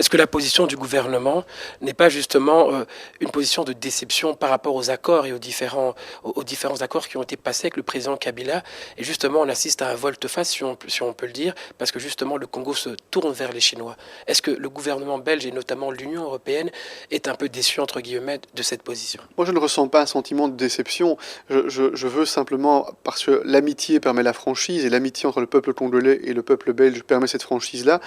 Est-ce que la position du gouvernement n'est pas justement une position de déception par rapport aux accords et aux différents accords qui ont été passés avec le président Kabila? Et justement, on assiste à un volte-face, si on peut le dire, parce que justement, le Congo se tourne vers les Chinois. Est-ce que le gouvernement belge et notamment l'Union européenne est un peu déçu, entre guillemets, de cette position? Moi, je ne ressens pas un sentiment de déception. Je veux simplement, parce que l'amitié permet la franchise, et l'amitié entre le peuple congolais et le peuple belge permet cette franchise-là.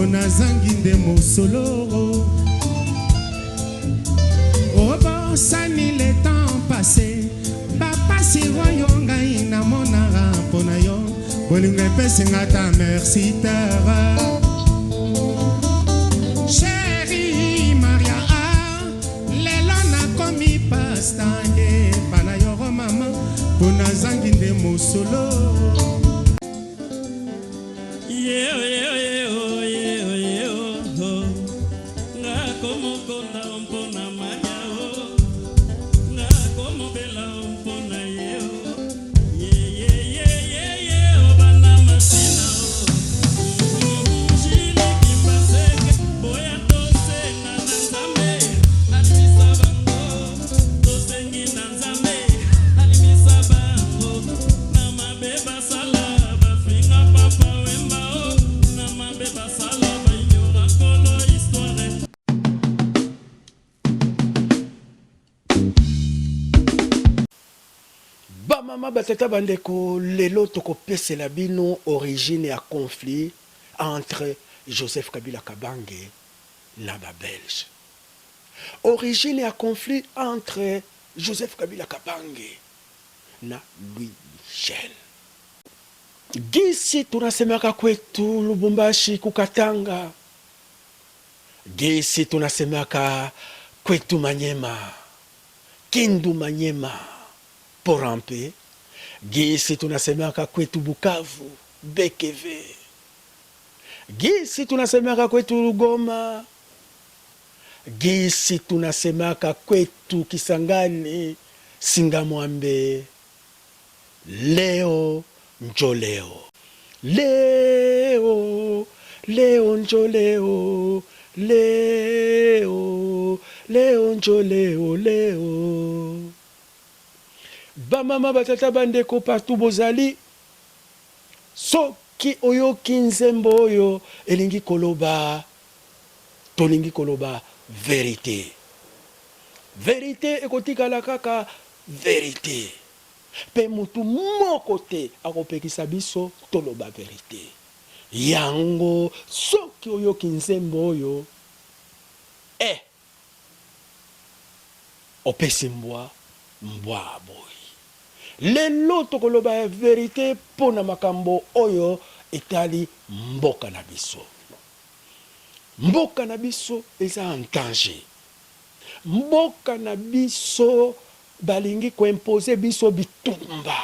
Nazanginde mosoloro Obo sani le temps passé Papa si royonga ina monara ponayo Bolinga pese ngata merci terre Chérie Maria Lelo na komi pastange Panayo mama Ponazanginde mosoloro Mama batata bandeko lelo toko pese la bino origine à conflit entre Joseph Kabila Kabange na ba Belge. Origine à conflit entre Joseph Kabila Kabange na Louis Michel. Gisi tunasemaka kwetu Lubumbashi kukatanga. Gisi tunasemaka kwetu Manyema. Kindu Manyema. Porampe. Gisi tunasemaka kwetu Bukavu, Bekeve. Gisi tunasemaka kwetu Goma. Gisi tunasemaka kwetu Kisangani, Singamwambe. Leo njoleo. Leo, leo njoleo. Leo, leo njoleo, leo. Bamama batata bandeko partout bozali soki oyoki nzembo oyo elingi koloba tolingi koloba vérité. Vérité ekotikala kaka vérité. Pe mutu moko te akopekisa biso toloba vérité. Yango soki oyoki nzembo oyo opesi mbwa aboyi. Lelo tokoloba vérité pona makambo oyo etali mboka na biso. Mboka na biso eza en danger. Mboka na biso balingi koimpose biso bitumba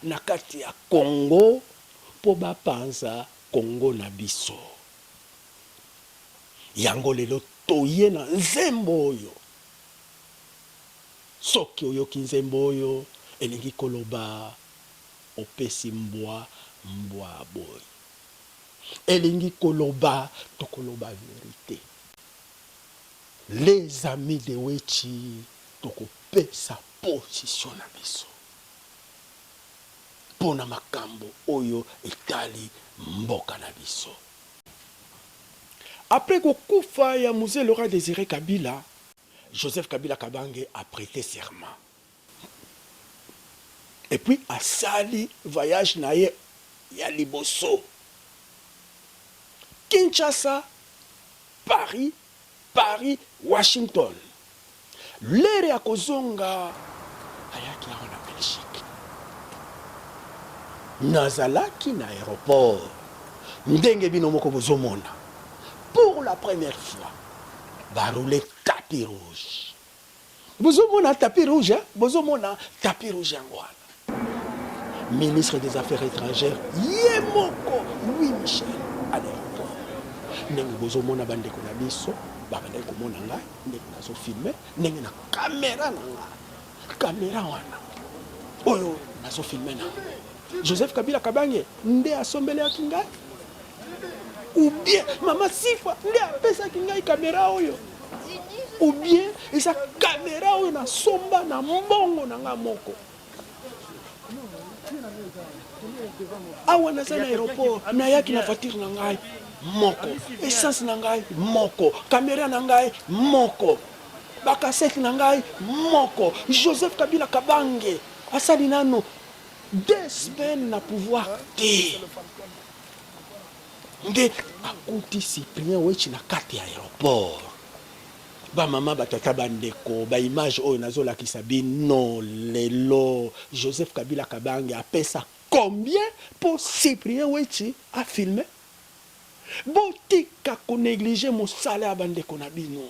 na kati ya Congo po bapanza Congo na biso. Yango lelo toye na nzembo oyo. Soki oyoki nzembo oyo elingi koloba opesi mbwa aboyi. Elingi koloba tokoloba vérité. Les amis de Wechi tokopesa position na biso. pona makambo oyo etali mboka na biso. Après kokufa ya Mzee Laurent Désiré Kabila, Joseph Kabila Kabange a prêté serment. Et puis a sali voyage na ye ya liboso. Kinshasa, Paris, Washington. L'ère ya kozonga ayaki ya na Belgique. Nazalaki na aéroport. Ndenge bino moko bozomona. Pour la première fois, baroulé tapis rouge. Bozomona tapis rouge, hein? Bozomona tapis rouge angwana. Ministre des Affaires étrangères, Yemoko, Louis Michel, à l'aéroport. Ndenge bozomona bandeko na biso, babandai komona ngai, ndenge nazo filmer, ndenge na caméra na ngai. Caméra wana. Oyo nazo filmer na. Joseph Kabila Kabange, nde asombele ya kingai? Ou bien, Mama Sifa, nde apesaki ngai caméra oyo? Ou bien, esa caméra oyo na somba na mbongo na nga moko? Awa naza na aéroport, nayaki na voiture na ngai moko, essence na ngai moko, caméra na ngai moko, bakasete na ngai moko. Joseph Kabila Kabange asali nano 2 semaines na pouvoir te. Nde akuti Cyprien Wechi na kati ya aéroport. Ba mama batata bandeko, ba image oyo nazolakisa bino lelo. Joseph Kabila Kabange apesa combien pour Cyprien Wechi a filmé? Botika ko négliger mon salaire bandeko na bino.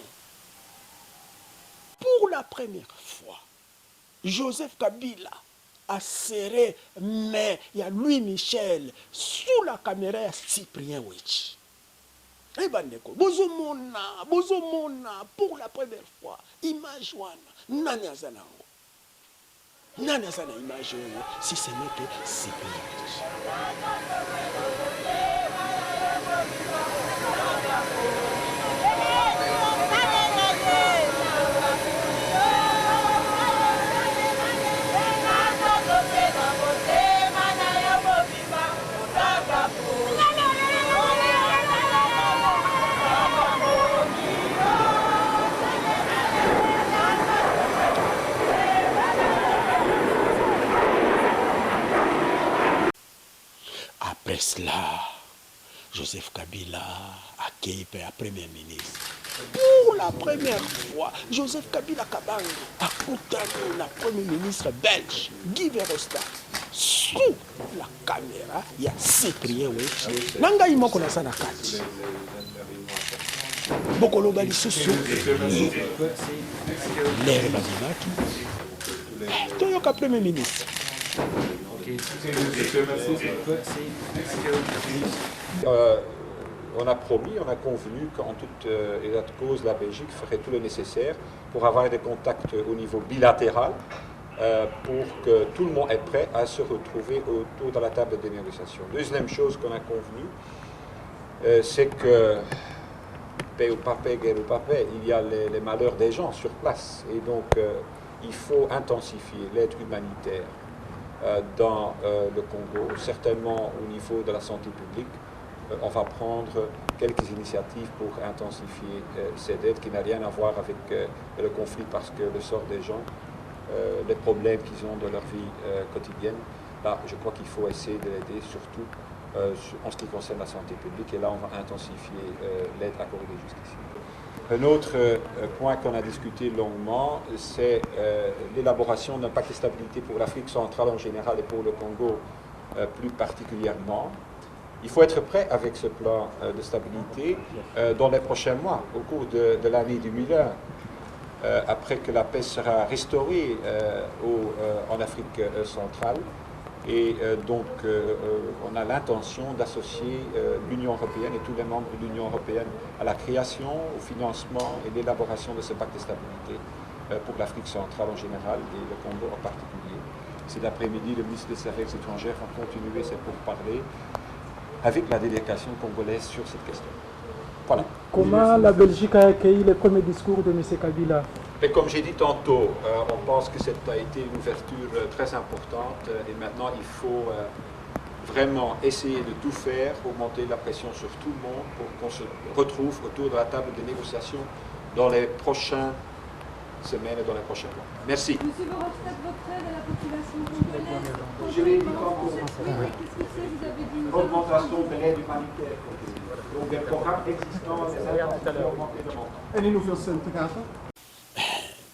Pour la première fois, Joseph Kabila a serré mais il y a Louis Michel sous la caméra ya Cyprien Wechi. Eh bandeko, bozomona, pour la première fois, image wana, nani azanango. Nani azana image oyo, si ce n'est que Cyprien Wechi. Après cela, Joseph Kabila accueille la première ministre. Pour la première fois, Joseph Kabila Kabange a contacté la première ministre belge, Guy Verhofstadt. Sous la caméra, il y a Cyprien Wechi. Nanga imoko na sana kati. Bokolo bali susu. L'air bazimaki. Toyoka premier ministre. On a promis, on a convenu qu'en toute état de cause, la Belgique ferait tout le nécessaire pour avoir des contacts au niveau bilatéral pour que tout le monde est prêt à se retrouver autour de la table des négociations. Deuxième chose qu'on a convenu, c'est que, paix ou pas paix, guerre ou pas paix, il y a les malheurs des gens sur place. Et donc, il faut intensifier l'aide humanitaire dans le Congo, certainement au niveau de la santé publique. On va prendre quelques initiatives pour intensifier cette aide qui n'a rien à voir avec le conflit, parce que le sort des gens, les problèmes qu'ils ont dans leur vie quotidienne, là je crois qu'il faut essayer de l'aider, surtout en ce qui concerne la santé publique, et là on va intensifier l'aide accordée jusqu'ici. Un autre point qu'on a discuté longuement, c'est l'élaboration d'un pacte de stabilité pour l'Afrique centrale en général et pour le Congo plus particulièrement. Il faut être prêt avec ce plan de stabilité dans les prochains mois, au cours de l'année 2001, après que la paix sera restaurée en Afrique centrale. Et donc, on a l'intention d'associer l'Union européenne et tous les membres de l'Union européenne à la création, au financement et l'élaboration de ce pacte de stabilité pour l'Afrique centrale en général et le Congo en particulier. Cet après-midi, le ministre des Affaires étrangères va continuer ses pourparlers avec la délégation congolaise sur cette question. Voilà. Comment la Belgique a accueilli les premiers discours de M. Kabila? Mais comme j'ai dit tantôt, on pense que ça a été une ouverture très importante et maintenant il faut vraiment essayer de tout faire, augmenter la pression sur tout le monde pour qu'on se retrouve autour de la table des négociations dans les prochaines semaines et dans les prochains mois. Merci. Monsieur Verhofstadt, votre aide à la population congolaise. Je l'ai dit tantôt. Qu'est-ce que c'est? Vous avez dit Augmentation de l'aide humanitaire. Donc des programmes existants, des aides augmenter de montant. En in hoeveel cent gaat dat?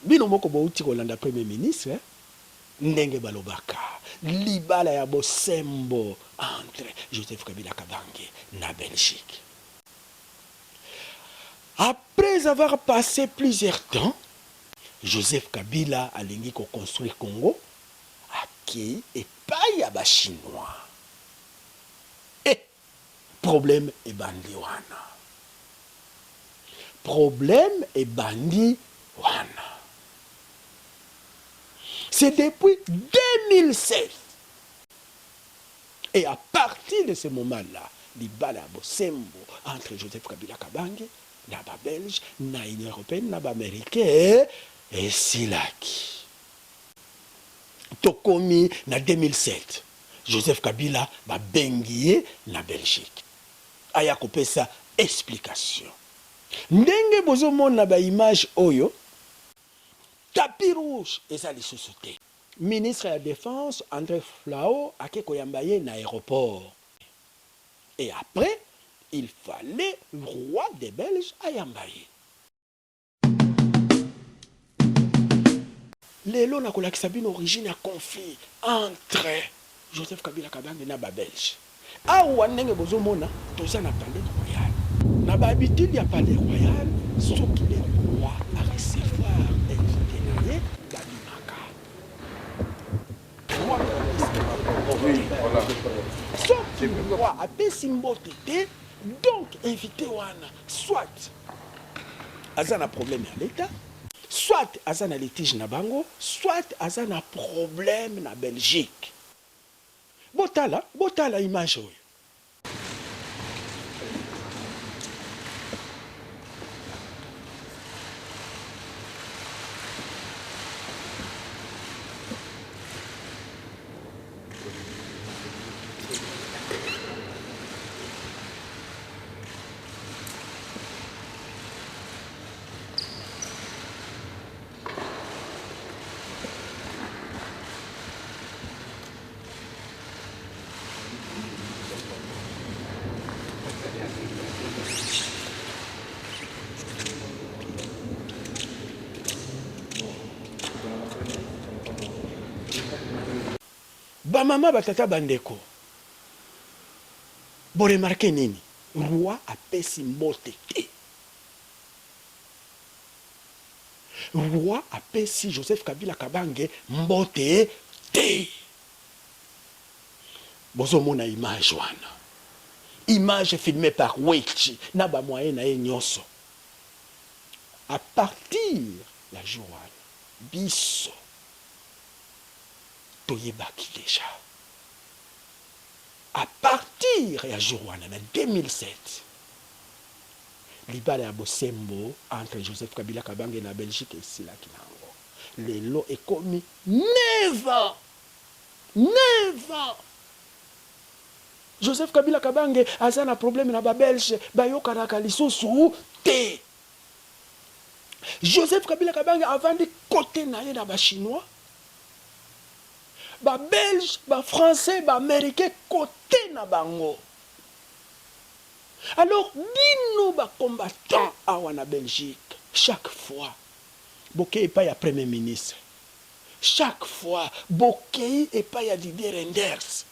bino moko bouti kolanda premier ministre ndenge balobaka libala ya bosembo entre Joseph Kabila Kabange na Belgique. Après avoir passé plusieurs temps, Joseph Kabila alingi ko construire Congo aki epai ya ba chinois. Et problème e bandi wana. Problème e bandi wana. C'est depuis 2007. Et à partir de ce moment-là, libala bosembo entre Joseph Kabila Kabange na ba Belge, na Union européenne, na ba américain et silaki. Tokomi na 2007. Joseph Kabila ba bengiye na Belgique. Aya kopesa explication. Ndenge bozomona ba image oyo tapis rouge eza lisusu te. Ministre de la Défense André Flao ake koyambaye na aéroport. Et après, il fallait le roi des Belges à Yambaye. Lelo na kolakisa bino origine ya conflit entre Joseph Kabila Kabange na ba Belge. Awa ndenge bozomona toza na palais royal. Na ba habitude ya palais royal, soki le roi a recevoir invité na ye babimaka. Soki le roi a pesi mbote te, donc invité wana soit aza na problème ya l'État, soit aza na litige na bango, soit aza na problème na Belgique. Botala image oyo. Ba mama batata bandeko. Bo remarqué nini? Roi a pesi mbote te. Roi a pesi Joseph Kabila Kabange mbote te. Bozo mona image wana. Image filmée par Wechi na ba moyen na nyonso. À partir la joie biso toyebaki déjà. À partir ya jour wana na 2007, libala ya bosembo entre Joseph Kabila Kabange na Belgique et silaki nango. Lelo ekomi 9 ans. 9 ans. Joseph Kabila Kabange aza na problème na ba Belge bayokanaka lisusu te. Joseph Kabila Kabange avandi côté na ye na ba chinois, ba Belge, ba Français, ba Américain côté na bango. Alors, bino ba combattant awa na Belgique, chaque fois, bokei pa ya premier ministre. Chaque fois, bokei et pa ya Didier Reynders.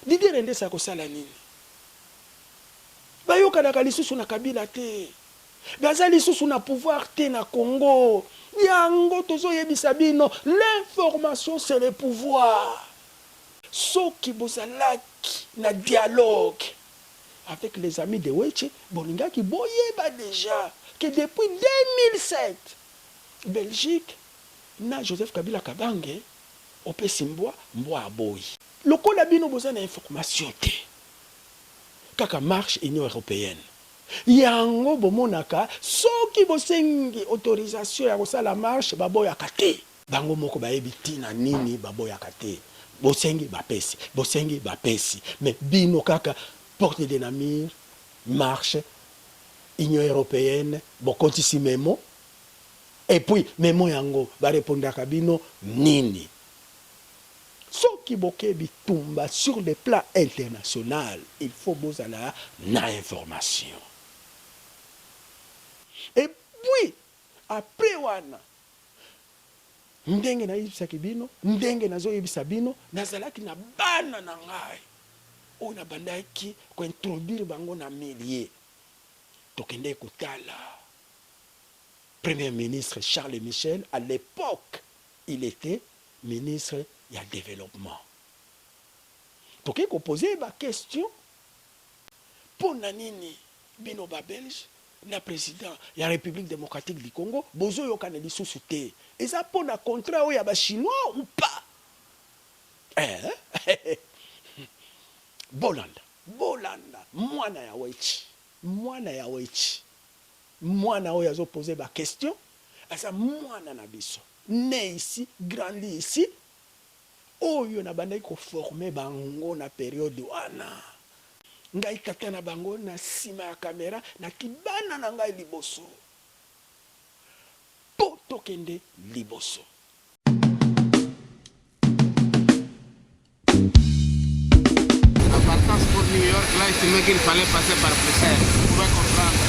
Didier Reynders akosala nini? Bayokanaka lisusu na Kabila te. Baza lisusu na pouvoir te na Congo. Yango tozo yebisa bino, l'information c'est le pouvoir. Soki bozalaki na dialogue avec les amis de Weche, bolingaki boyeba déjà que depuis 2007, Belgique na Joseph Kabila Kabange opesi mbwa aboyi. Lokola bino boza na information te. Kaka marche Union européenne. yango bomonaka soki bosengi autorisation ya kosala marche baboyaka te bango moko bayebi ntina nini baboyaka te bosengi bapesi mais bino kaka porte de namir marche Union européenne bokotisi memo et puis memo yango barépondaka bino nini soki bokebi tumba sur le plan international il faut bozala na information et puis après wana ndenge nayebisaki bino ndenge nazoyebisa bino nazalaki na bana na ngai oyo nabandaki kointroduire bango na milier tokende kotala premier ministre Charles Michel à l'époque il était ministre ya développement toke koposer ba question pona nini bino ba belge na président ya République démocratique du Congo bozo yokana lisusu te eza pona contrat oyo ya ba chinois ou pas bolanda mwana ya wechi mwana oyo azoposer ba question asa mwana na biso né ici grandi ici oyo na bandaki koforme bango na période wana ngai tata na bango na sima ya kamera na kibana na ngai liboso po tokende liboso La partance pour New York, là, estimé qu'il fallait passer par Bruxelles. Vous pouvez comprendre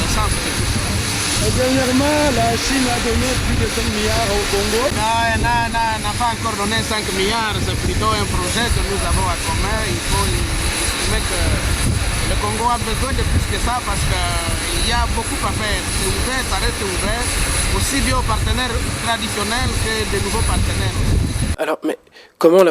le sens de tout ça. Et dernièrement, la Chine a donné plus de 5 milliards au Congo. N'a pas encore donné 5 milliards, c'est plutôt un projet que nous avons à commun. Il faut estimer que le Congo a besoin de plus que ça parce qu'il y a beaucoup à faire. C'est ouvert, ça reste ouvert, aussi bien aux partenaires traditionnels que de nouveaux partenaires. Alors, mais comment,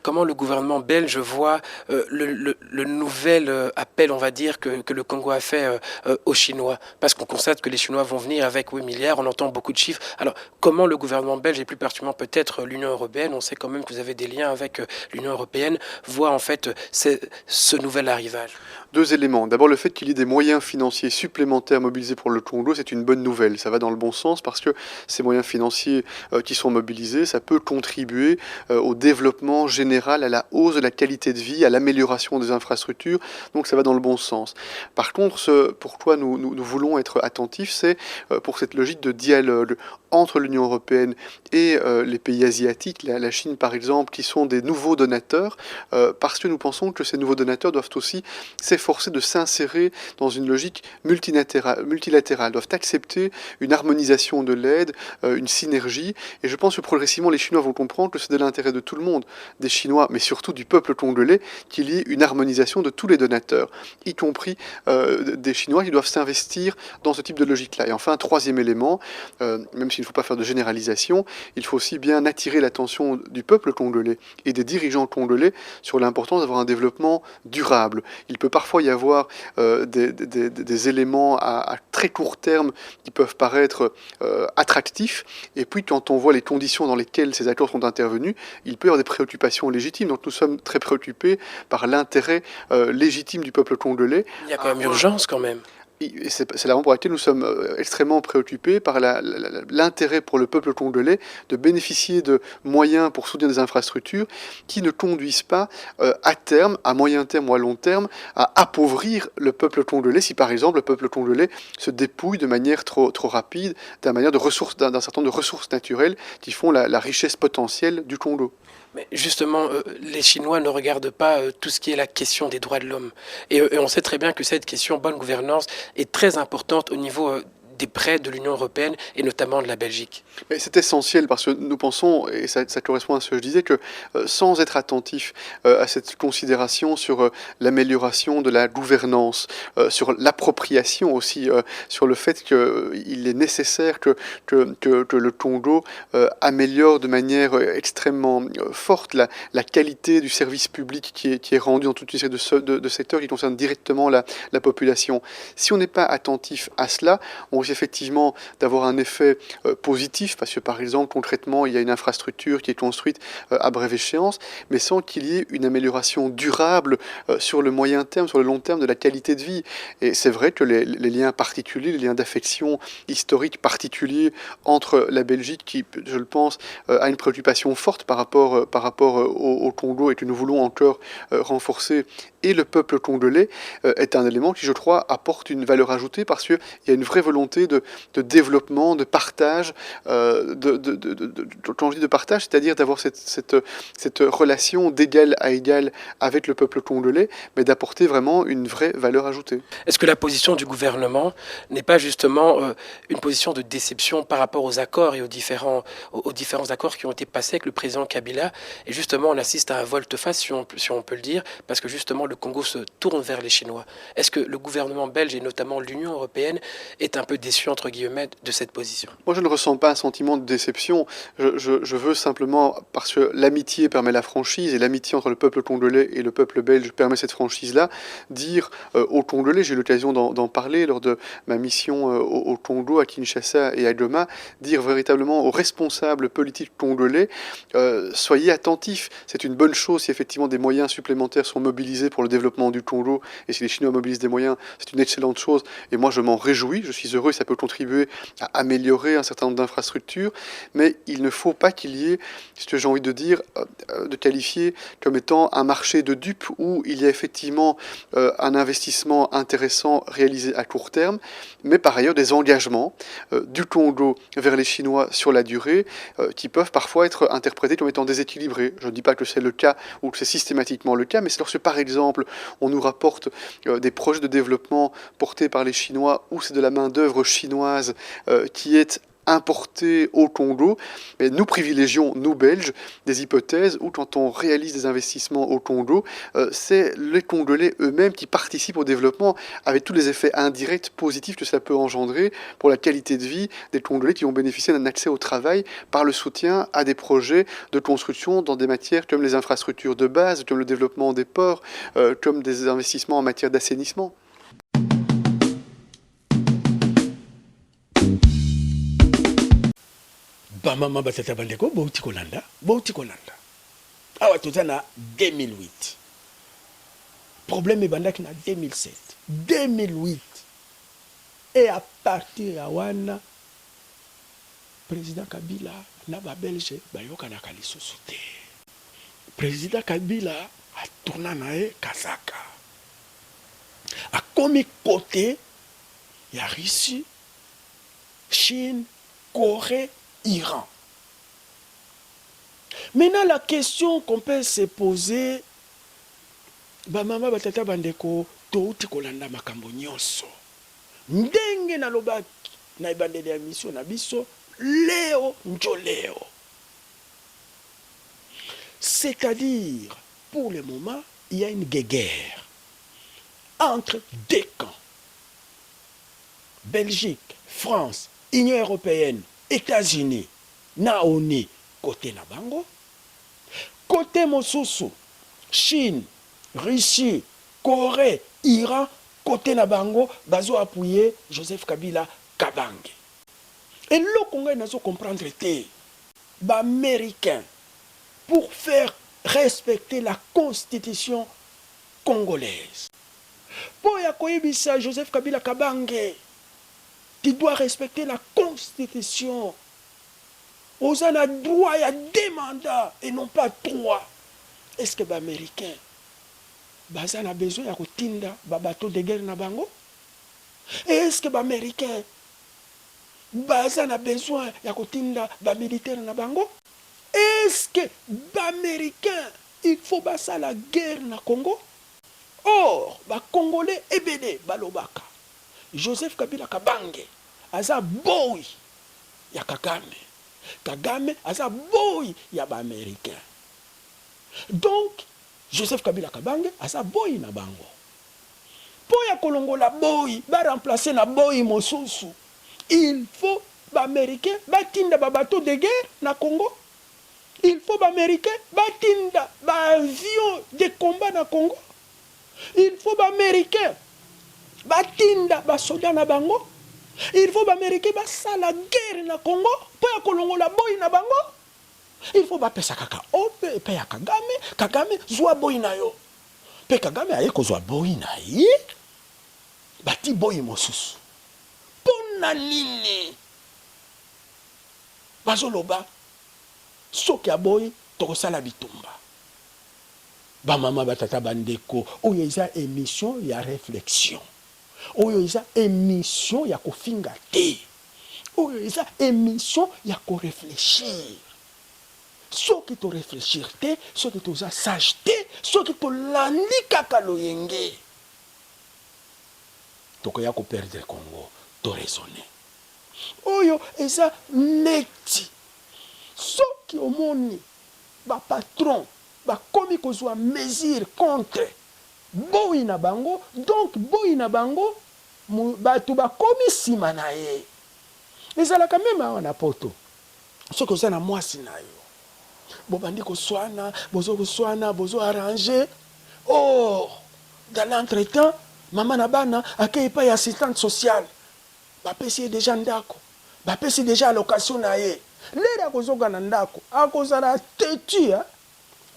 comment le gouvernement belge voit le nouvel appel, on va dire, que le Congo a fait aux Chinois? Parce qu'on constate que les Chinois vont venir avec 8 milliards, on entend beaucoup de chiffres. Alors, comment le gouvernement belge, et plus particulièrement peut-être l'Union européenne, on sait quand même que vous avez des liens avec l'Union européenne, voit en fait ce nouvel arrivage? Deux éléments. D'abord, le fait qu'il y ait des moyens financiers supplémentaires mobilisés pour le Congo, c'est une bonne nouvelle. Ça va dans le bon sens parce que ces moyens financiers qui sont mobilisés, ça peut contribuer au développement général, à la hausse de la qualité de vie, à l'amélioration des infrastructures. Donc ça va dans le bon sens. Par contre, ce pourquoi nous voulons être attentifs, c'est pour cette logique de dialogue entre l'Union européenne et les pays asiatiques, la Chine par exemple, qui sont des nouveaux donateurs, parce que nous pensons que ces nouveaux donateurs doivent aussi s'efforcer de s'insérer dans une logique multilatérale, doivent accepter une harmonisation de l'aide, une synergie, et je pense que progressivement les Chinois vont comprendre que c'est de l'intérêt de tout le monde, des Chinois, mais surtout du peuple congolais, qu'il y ait une harmonisation de tous les donateurs, y compris des Chinois qui doivent s'investir dans ce type de logique-là. Et enfin, troisième élément, même s'il ne faut pas faire de généralisation, il faut aussi bien attirer l'attention du peuple congolais et des dirigeants congolais sur l'importance d'avoir un développement durable. Il peut parfois y avoir des éléments à très court terme qui peuvent paraître attractifs, et puis quand on voit les conditions dans lesquelles ces accords sont intervenus, il peut y avoir des préoccupations légitimes. Donc nous sommes très préoccupés par l'intérêt légitime du peuple congolais. Il y a quand même urgence quand même. C'est la raison pour laquelle nous sommes extrêmement préoccupés par l'intérêt pour le peuple congolais de bénéficier de moyens pour soutenir des infrastructures qui ne conduisent pas à terme, à moyen terme ou à long terme, à appauvrir le peuple congolais si par exemple le peuple congolais se dépouille de manière trop rapide d'un certain nombre de ressources naturelles qui font la richesse potentielle du Congo. Mais justement, les Chinois ne regardent pas tout ce qui est la question des droits de l'homme. Et on sait très bien que cette question bonne gouvernance est très importante au niveau des prêts de l'Union européenne et notamment de la Belgique. C'est essentiel parce que nous pensons, et ça correspond à ce que je disais, que sans être attentif à cette considération sur l'amélioration de la gouvernance, sur l'appropriation aussi, sur le fait qu'il est nécessaire que le Congo améliore de manière extrêmement forte la qualité du service public qui est rendu dans toute une série de secteurs qui concernent directement la population. Si on n'est pas attentif à cela, on risque effectivement d'avoir un effet positif, parce que par exemple, concrètement, il y a une infrastructure qui est construite à brève échéance, mais sans qu'il y ait une amélioration durable sur le moyen terme, sur le long terme de la qualité de vie. Et c'est vrai que les liens particuliers, les liens d'affection historique particuliers entre la Belgique, qui, je le pense, a une préoccupation forte par rapport au Congo et que nous voulons encore renforcer, et le peuple congolais est un élément qui, je crois, apporte une valeur ajoutée parce qu'il y a une vraie volonté de développement, de partage, quand je dis de partage, c'est-à-dire d'avoir cette relation d'égal à égal avec le peuple congolais, mais d'apporter vraiment une vraie valeur ajoutée. Est-ce que la position du gouvernement n'est pas justement une position de déception par rapport aux accords et aux différents accords qui ont été passés avec le président Kabila? Et justement, on assiste à un volte-face, si on peut le dire, parce que justement, le Congo se tourne vers les Chinois. Est-ce que le gouvernement belge et notamment l'Union européenne est un peu déçu, entre guillemets, de cette position? Moi, je ne ressens pas un sentiment de déception. Je veux simplement, parce que l'amitié permet la franchise, et l'amitié entre le peuple congolais et le peuple belge permet cette franchise-là, dire aux Congolais, j'ai eu l'occasion d'en parler lors de ma mission au Congo, à Kinshasa et à Goma, dire véritablement aux responsables politiques congolais, soyez attentifs. C'est une bonne chose si effectivement des moyens supplémentaires sont mobilisés pour le développement du Congo, et si les Chinois mobilisent des moyens, c'est une excellente chose, et moi je m'en réjouis, je suis heureux, ça peut contribuer à améliorer un certain nombre d'infrastructures, mais il ne faut pas qu'il y ait, ce que j'ai envie de dire, de qualifier comme étant un marché de dupes où il y a effectivement un investissement intéressant réalisé à court terme, mais par ailleurs des engagements du Congo vers les Chinois sur la durée qui peuvent parfois être interprétés comme étant déséquilibrés. Je ne dis pas que c'est le cas ou que c'est systématiquement le cas, mais c'est lorsque par exemple on nous rapporte des projets de développement portés par les Chinois où c'est de la main-d'œuvre chinoise qui est importés au Congo, mais nous privilégions, nous Belges, des hypothèses où quand on réalise des investissements au Congo, c'est les Congolais eux-mêmes qui participent au développement avec tous les effets indirects positifs que ça peut engendrer pour la qualité de vie des Congolais qui vont bénéficier d'un accès au travail par le soutien à des projets de construction dans des matières comme les infrastructures de base, comme le développement des ports, comme des investissements en matière d'assainissement. Bamama batata bandeko bauti kolanda awa toza na 2008 problème ebandaki na 2007 2008 et à partir ya wana président Kabila na babelge bayokanaka lisusu te. Président Kabila atourna na ye kazaka akomi côté ya Russie, Chine, Corée, Iran. Maintenant, la question qu'on peut se poser, bamama batata bandeko touti kolanda makambo nyonso. Ndenge na lobaki na ebandeli ya mission na biso leo njo leo. C'est-à-dire, pour le moment, il y a une guerre entre deux camps. Belgique, France, Union européenne, États-Unis, Naoni, côté Nabango, côté Mosusu, Chine, Russie, Corée, Iran, côté Nabango, bazo appuyé Joseph Kabila Kabange. Et le Congo n'a pas comprendre été américain pour faire respecter la constitution congolaise. Pour yakoyebisa Joseph Kabila Kabange, tu dois respecter la constitution. Aux a droit à deux mandats et non pas trois. Est-ce que les Américains ont besoin de tinda bateau de guerre na bango? Est-ce que les Américains ont besoin de tinda militaire na bango? Est-ce que les Américains il faut basa la guerre na Congo? Or, les Congolais ebele balobaka. Joseph Kabila Kabange aza boy ya Kagame. Kagame aza boy ya ba américain. Donc Joseph Kabila Kabange aza boy na bango. Po ya kolongola boy ba remplacer na boy mosusu. Il faut ba américain batinda ba bateau de guerre na Congo. Il faut ba américain batinda ba avion de combat na Congo. Il faut ba américain batinda ba soda na bango. Il faut baméricain basa la guerre na Congo po ya kolongola boy na bango. Il faut bapesa kaka ope pe ya Kagame zwa boy na yo. Pe Kagame aye ko zwa boy na ye. Bati boy mosusu. Pona nini? Bazoloba soki ya boy tokosala bitumba. Ba mama batata bandeko oyo eza émission ya réflexion. Oyo eza émission ya kofinga te. Oyo eza émission ya ko réfléchir. Soki to réfléchir te, soki to za sage te, soki to landi kaka loyenge. Tokoya ko perdre Congo, to raisonner. Oyo eza neti. Soki omoni ba patron ba komi kozwa mesure contre boy na bango, donc boy na bango batu ba komi sima na ye. Ezalaka même awa na poto. Soki oza na mwasi na yo. Bobandi koswana, bozo arranger. Oh, dans l'entretemps, maman na bana akei pa ya assistante sociale. Ba pesi déjà ndako. Ba pesi déjà allocation na ye. Lera kozoga na ndako, akozala tetu hein.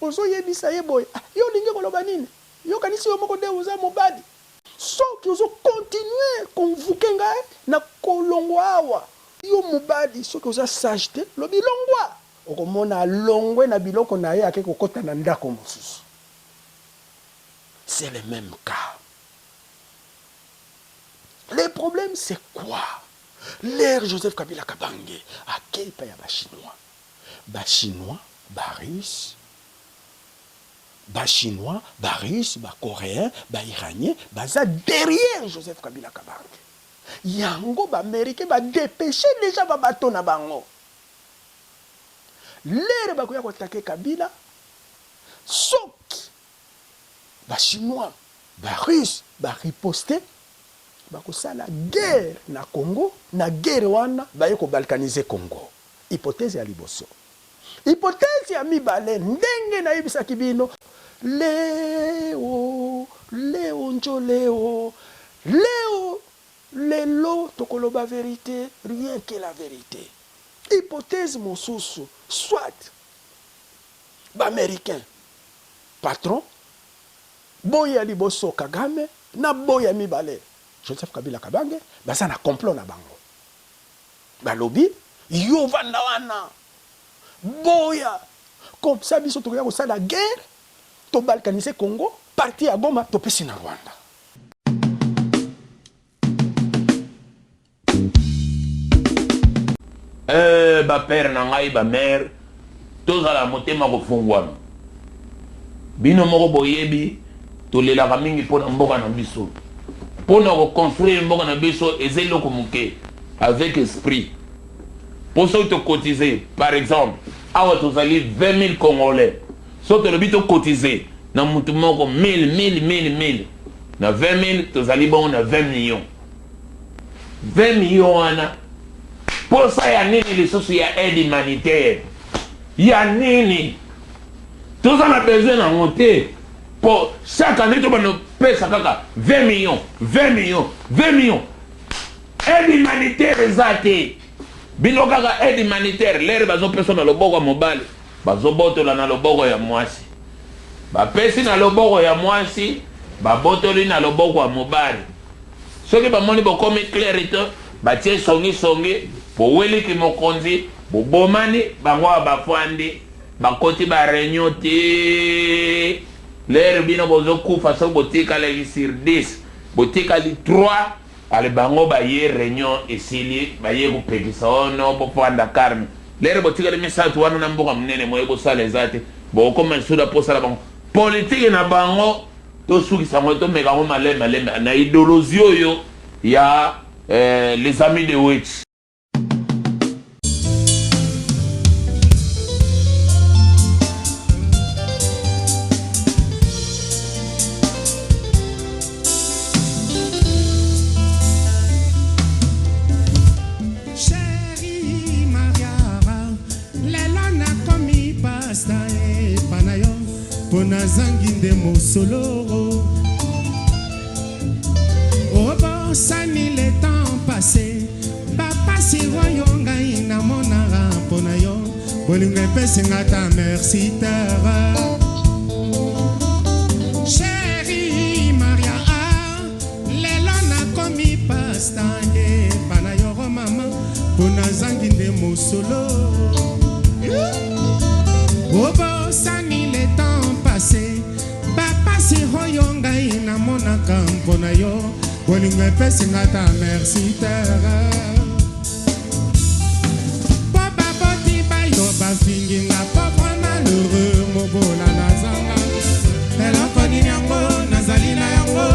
Ozo yebisa ye boy. Yo lingi koloba nini? Yo kanisi yo moko de uza mobali. Soki ozo continuer konvuke ngai na kolongwa awa. Yo mobali soki oza sage te, lobi longwa. Okomona longwe na biloko na ye ake kokota na ndako mosusu. C'est le même cas. Le problème c'est quoi? L'ère Joseph Kabila Kabange a quel pays à Chinois? Chinois, Russe, Chinois, Russe, Coréen, Iranien, baza derrière Joseph Kabila Kabange. Yango Américain va dépêcher déjà ba bateau na bango. L'ère bakoya ko attaquer Kabila, soki Chinois, Russe, riposter. Bakosala guerre na Congo, na guerre wana baye ko balkaniser Congo. Hypothèse ya liboso. Hypothèse ya mibale ndenge na yebisa kibino. Leo lelo tokoloba vérité, rien que la vérité. Hypothèse mosusu, soit ba-américain patron boya liboso Kagame na boya mibale Joseph Kabila Kabange baza na complot na bango. Balobi yo vanda wana boya comme ça biso tokoya ko sala guerre to balkaniser Congo parti à Goma to pesi na Rwanda. Ba père na ngai ba mère tozala motema ko fungwana. Bino moko boyebi tolelaka mingi pona mboka na biso. Pour nous construire un bon ambition et c'est le communiquer avec esprit. Pour ça, tu cotiser, par exemple, à tu allez 20 000 Congolais. Si tu as cotiser, dans mon tour, 1000. Dans 20 000, tu allez bon, on a 20 millions. 20 millions, pour ça, il y a les choses, il y a aide humanitaire. Il y a nini. Tout ça, on a besoin d'en monter. Pour chaque année, tu vas nous payer 20 millions. Aide humanitaire, exacté. Binokaka aide humanitaire, l'air bazo personne na loboko mobile. Bazo botola na loboko ya mwasi. Ba pesi na loboko ya mwasi, ba botoli na loboko ya mobile. Soki ba moni bokomi clarité, ba tie songi po weli ki mokonzi, bo bomani bango ba fandi, ba koti ba réunion te. L'air bino bozo kufa so botika la sur 10, botika li 3. Ale bango ba ye réunion esili ba ye ko pekisa ono bo panda karme lere botika le misatu wana na mboka mnene moye bo sala ezate bo koma suda po sala bango politique na bango to suki sango to meka ko malema na idéologie oyo ya les amis de Witch. Nazanginde mosoloro. Oh bon, ça ni le temps passé bapasi oyo ngai namonaka mpo na yo bolingo epesinga ta merci terre Chérie Maria lelo nakomi pasta epa na yo mama mpo nazangi nde mosolo obosani le temps passé bapasi oyo ngai namonaka mpo na yo bolingo epesinga ta merci terre po baboti bayo bafinginga pauvre malheureux mobola nazanga eloko nini yango nazali na yango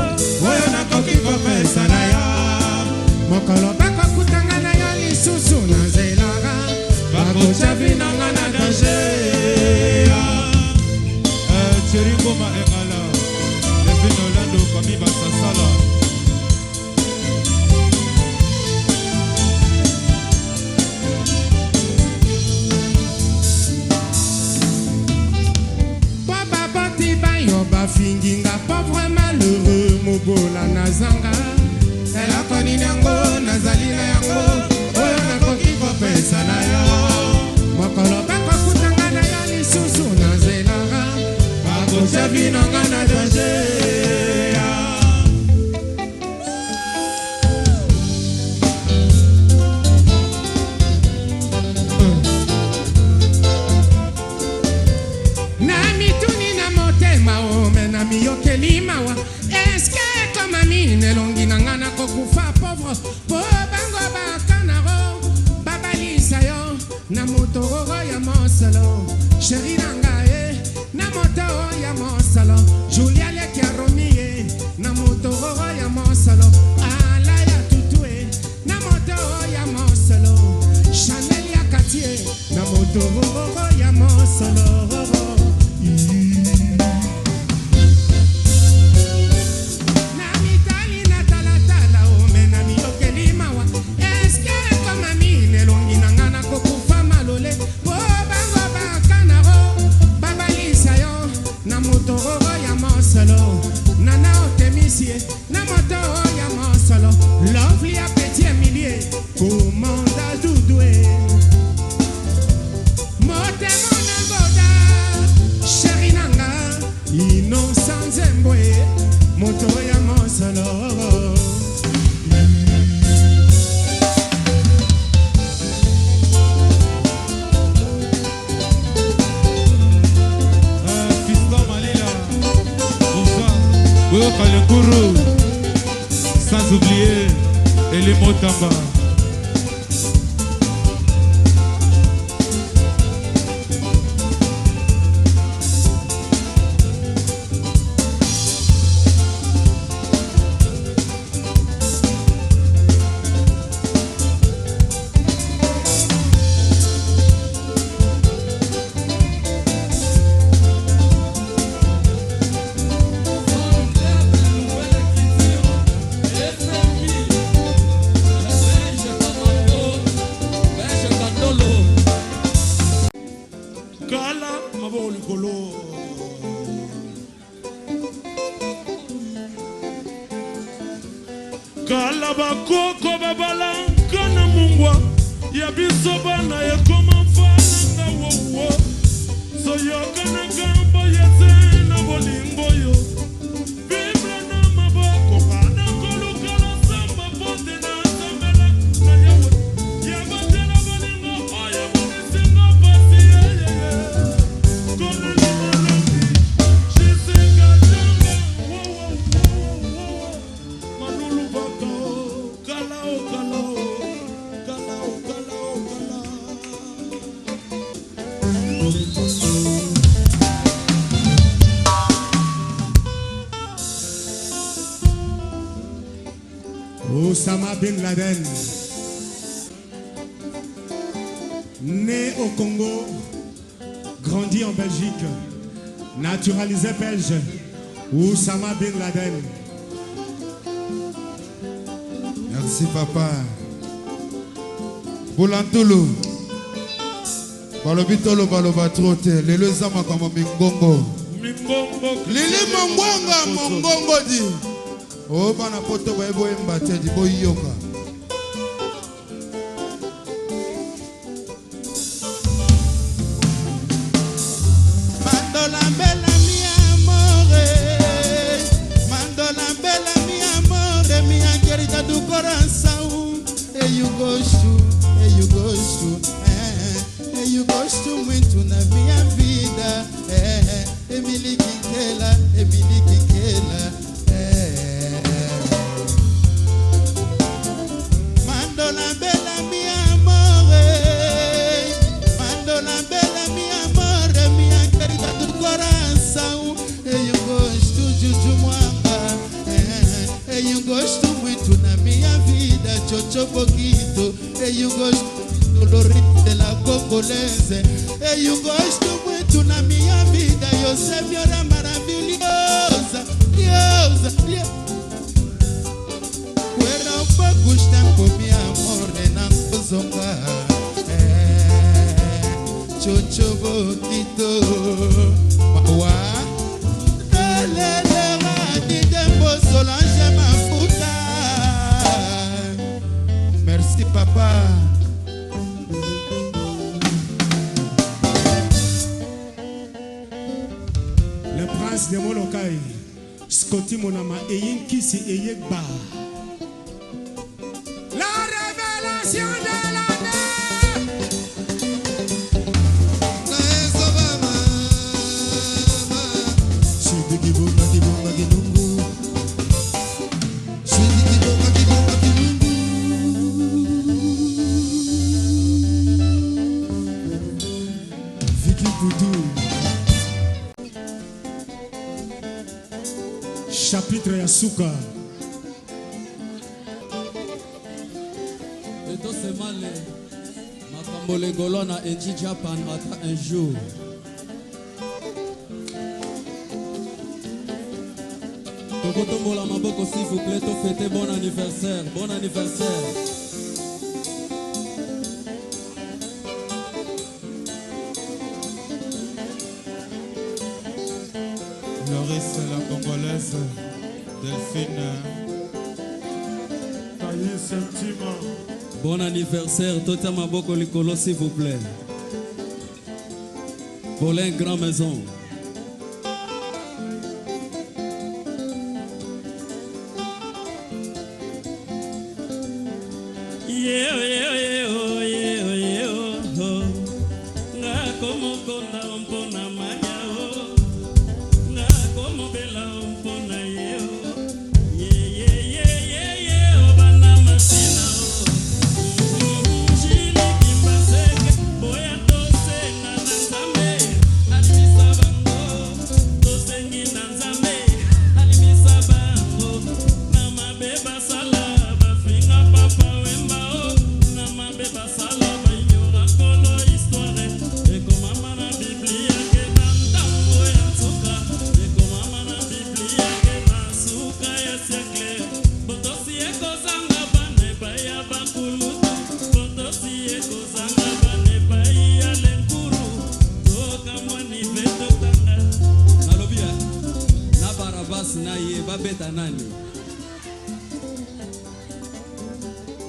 oyo nakoki kopesa na yo mokolo bakokutanga na yo lisusu na nzelaka bakotya vinanga na danger Ngoma engala Levino Lando Kami Basasala Papa Bati Bayo Bafinginga pauvre malheureux Mobola Nazanga eloko nini yango nazali na yango oyo nakoki kopesa na yo mokolo bakokutanga na yo lisusu na nzelaka bakotya vinanga na danger na mituni na motema ome na miyokeli mawa eske ekomami nelongi na nga nakokufa pauvre po bango bakanaro babalisa yo na motororo ya mosolo sheri na ngai na moto ya mosolo Julia leki aromi ye na motororo ya mosolo ala ya tutue na moto ya mosolo Chanel ya Cartier na motororo ya mosolo Nana Otemisie, Namoto ya Mosolo, Lovely à Petit Emilie, Commanda Doudoué. Mote Monagoda, Chéri Nanga, Innocent Zembwe, Moto ya Mosolo. Kalekuru, sans oublier les Motamba. Kala bakoko babala kana mungwa ya biso bana ya koma fana nga wowo soyoka na gambo yeze na bolingo yo bibla na maboko kana koluka na samba pote na sambela na yawe ya batela bolingo oya bonisinga pasi yeye kono ni molongi shisenga janga wowo manulu baka kalao kalao kalao kalao kalao Osama Bin Laden, né au Congo, grandi en Belgique, naturalisé belge, Osama Bin Laden. Merci papa. Bolantolo. Balobitolo baloba trote. Lelo zama kama mingongo. Lili mongonga mongongo di. Oh bana poto ba ebo embate di boyoka. Eu gosto muito na minha vida. Emily Quinquela, Emily Quinquela. Mando la bella mia amore, mando la bella mia amore, minha querida do coração. Eu gosto de Jumanga, eu gosto muito na minha vida, Chocho Boquito. Eu gosto do ritmo de la congolese. Eu gosto muito na minha vida, eu sei era maravilhosa, diosa. Fuera un poco tempo, mi amore, non zonga. Chocho Boquito, mawa. Lele di tempo Solange Mafuta. Merci papa. Le prince de Molokai, Scotty Monama, Eyin Kisi Eyekba. La révélation de l'année. Chapitre ya suka. Eto semale makambo legolo na enji Japan ata un jour. Tokotombola maboko s'il vous plaît, to fêter bon anniversaire, bon anniversaire. Loris la congolaise, Delphine. Taillé sentiment. Bon anniversaire, Tota Maboko Likolo s'il vous plaît. Paulin Grand Maison.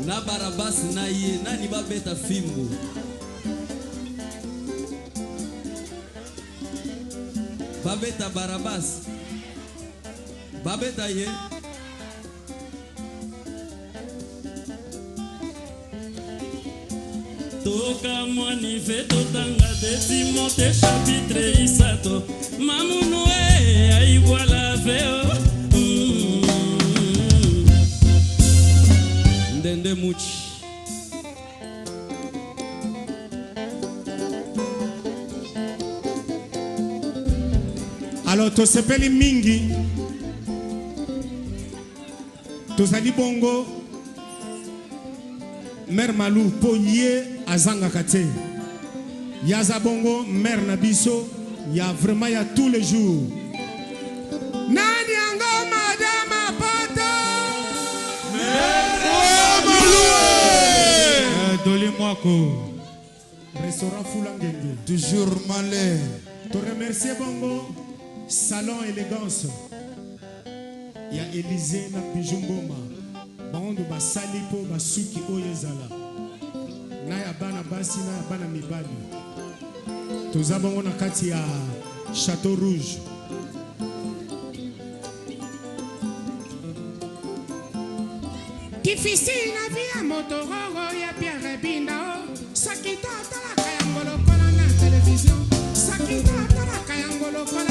Na Barabas na ye nani babeta fimbo. Babeta Barabas. Babeta ye. Toka mwani veto tanga de Timote chapitre isato. Mamuno ai voilà veo. Ndende muchi. Alors tosepeli mingi. Tozali bongo. Mère Malou po ye azanga kate. Yaza bongo mère Nabiso. Ya vraiment ya tous les jours. Nani yango madame Poto? Doli Mwako. Restaurant Foulangenge. Toujours malais. Te remercier bongo. Salon élégance. Ya Élysée na Bijumboma. Bando basali po basuki oyezala. Na ya bana basi na ya bana mibali. Toza bongo na kati ya Château Rouge. difficile la vie à Motororo ya Pierre Bindao Sakito talaka yango lokola na télévision Sakito talaka yango lokola